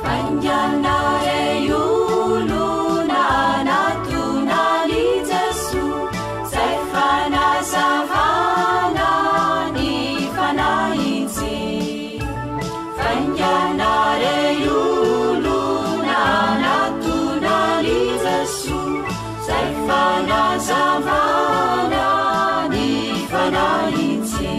Fanjanare iuluna natunali Jesu zay fanazavana ny fanahintsy. Fanjanare iuluna natunali Jesu zay fanazavana ny fanahintsy.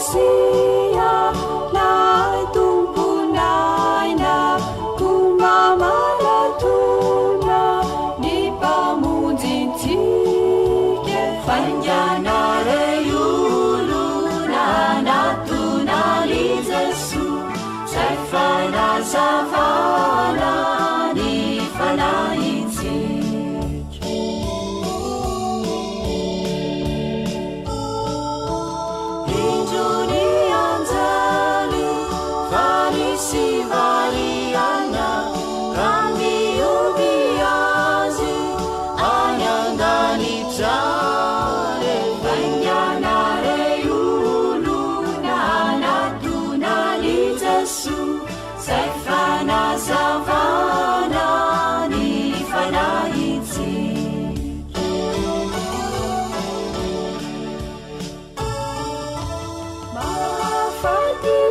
Sia lai tumpunaina kumamalatuna ni pamunjintike. Fanjanare iuluna natunali Jesu zay fanazavana ny fanahintsy. Sivariana kami ubiazi anyanganitare. Fanjanare iuluna natunali Jesu zay fanazavana ny fanahintsy.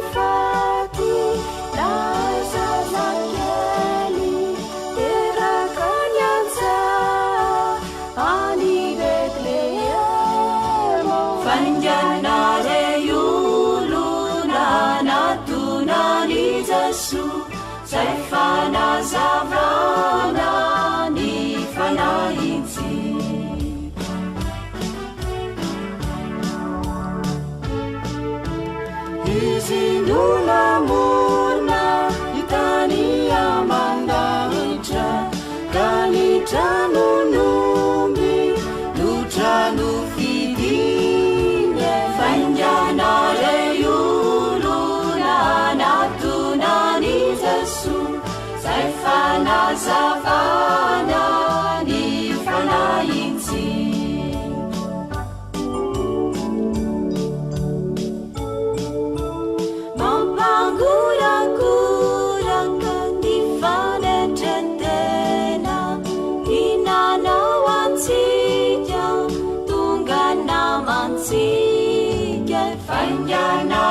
Mafatifati lazazakeli terakanyanza ani Betlehemo. Fanjanare iuluna natunali Jesu zay fanazavana ny fanahintsy. Izinunamuna itani amandahitra kanitra nunumbi nutranu fidine. Fanjanare iuluna natunali Jesu zay fanazavana ny fanahintsy. Kurang-kurangkan di fanetretena inanawan sijang tunggan naman sige. Fanjana